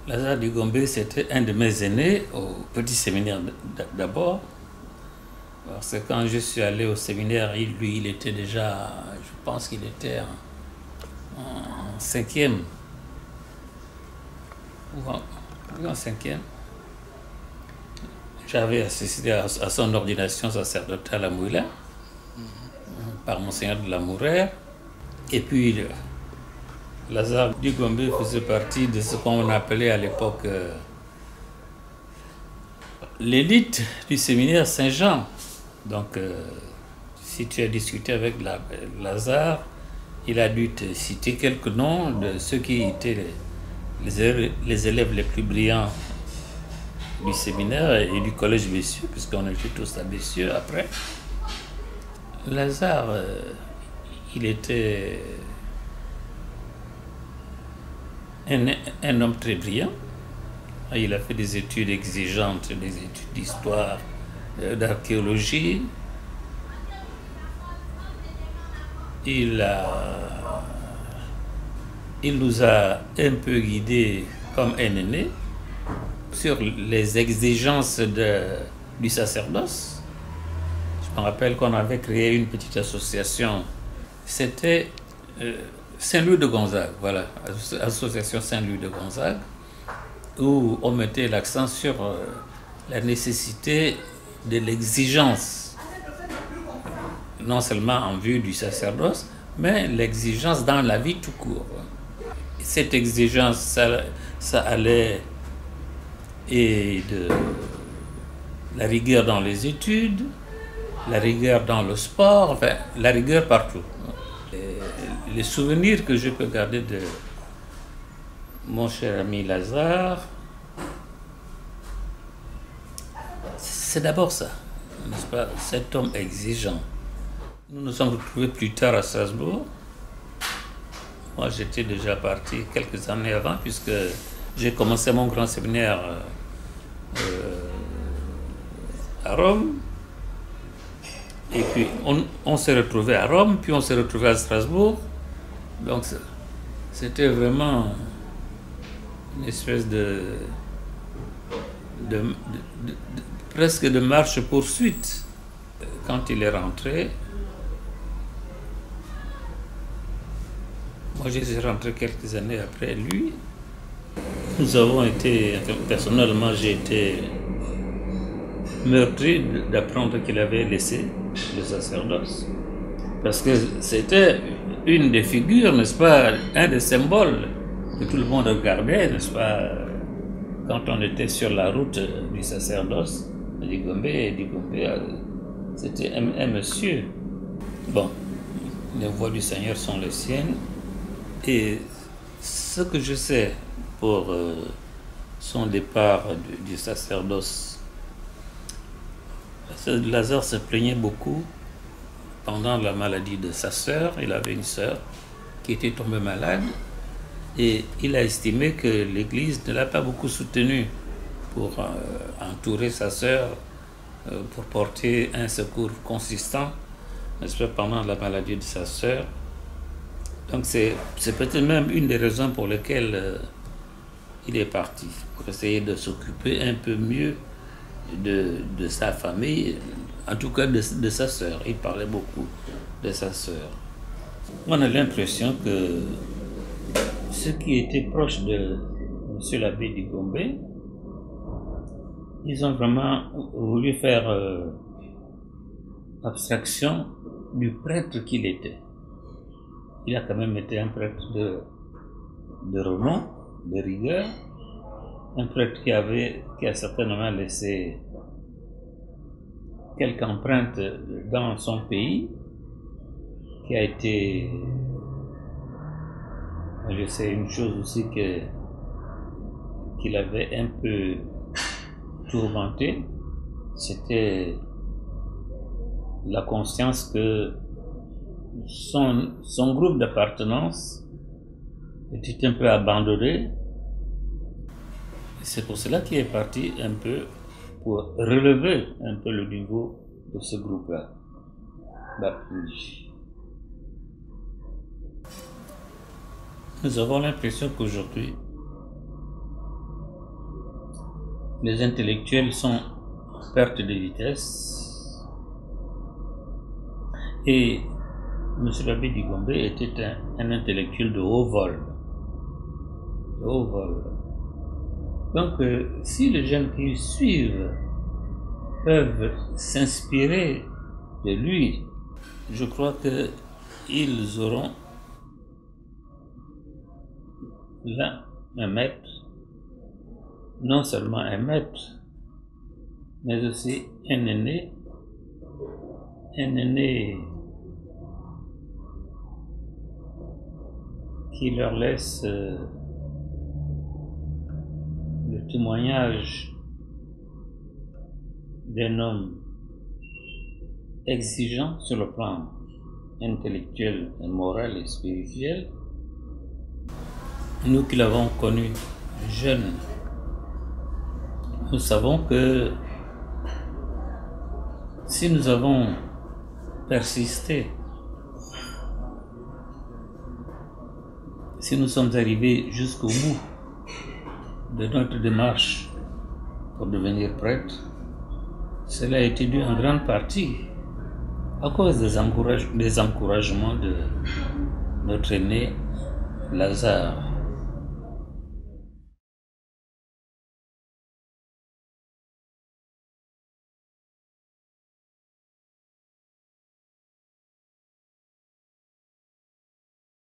Lazare Dugombe, c'était un de mes aînés au petit séminaire d'abord. Parce que quand je suis allé au séminaire, lui, il était déjà, je pense qu'il était en cinquième. Ou en cinquième. J'avais assisté à son ordination sacerdotale à Moulin, par Monseigneur de la Mourère. Et puis, Lazare Dugombe faisait partie de ce qu'on appelait à l'époque l'élite du séminaire Saint-Jean. Donc, si tu as discuté avec Lazare, il a dû te citer quelques noms de ceux qui étaient les élèves les plus brillants du séminaire et du collège Bessieux, puisqu'on était tous à Bessieux après. Lazare, il était un homme très brillant. Il a fait des études exigeantes, des études d'histoire, d'archéologie. Il nous a un peu guidés comme un aîné sur les exigences du sacerdoce. Je me rappelle qu'on avait créé une petite association. C'était Saint-Louis de Gonzague, voilà, Association Saint-Louis de Gonzague, où on mettait l'accent sur la nécessité de l'exigence, non seulement en vue du sacerdoce, mais l'exigence dans la vie tout court. Cette exigence, ça allait et de la rigueur dans les études, la rigueur dans le sport, enfin, la rigueur partout. Et les souvenirs que je peux garder de mon cher ami Lazare, c'est d'abord ça, n'est-ce pas, cet homme exigeant. Nous nous sommes retrouvés plus tard à Strasbourg. Moi, j'étais déjà parti quelques années avant, puisque j'ai commencé mon grand séminaire à Rome. Et puis, on s'est retrouvés à Rome, puis on s'est retrouvés à Strasbourg. Donc, c'était vraiment une espèce presque de marche-poursuite. Quand il est rentré, moi je suis rentré quelques années après lui. Nous avons été, personnellement j'ai été meurtri d'apprendre qu'il avait laissé le sacerdoce. Parce que c'était une des figures, n'est-ce pas, un des symboles que tout le monde regardait, n'est-ce pas, quand on était sur la route du sacerdoce, Dugombe, c'était un monsieur. Bon, les voies du Seigneur sont les siennes. Et ce que je sais pour son départ du sacerdoce, Lazare se plaignait beaucoup pendant la maladie de sa sœur. Il avait une sœur qui était tombée malade et il a estimé que l'Église ne l'a pas beaucoup soutenu pour entourer sa sœur, pour porter un secours consistant, n'est-ce pas, pendant la maladie de sa sœur. Donc c'est peut-être même une des raisons pour lesquelles il est parti, pour essayer de s'occuper un peu mieux de sa famille, en tout cas de sa sœur. Il parlait beaucoup de sa sœur. On a l'impression que ceux qui étaient proches de M. l'abbé Dugombe, ils ont vraiment voulu faire abstraction du prêtre qu'il était. Il a quand même été un prêtre de renom, de rigueur, un prêtre qui a certainement laissé quelques empreintes dans son pays, qui a été, je sais une chose aussi qu'il avait un peu tourmenté, c'était la conscience que son groupe d'appartenance était un peu abandonné. C'est pour cela qu'il est parti un peu pour relever un peu le niveau de ce groupe-là. Nous avons l'impression qu'aujourd'hui, les intellectuels sont en perte de vitesse. Et M. l'abbé Digombe était un intellectuel de haut vol. De haut vol. Donc, si les jeunes qui suivent peuvent s'inspirer de lui, je crois qu'ils auront là un maître, non seulement un maître, mais aussi un aîné qui leur laisse le témoignage d'un homme exigeant sur le plan intellectuel, moral et spirituel. Nous qui l'avons connu jeune, nous savons que si nous avons persisté, si nous sommes arrivés jusqu'au bout de notre démarche pour devenir prêtre, cela a été dû en grande partie à cause des encouragements de notre aîné Lazare.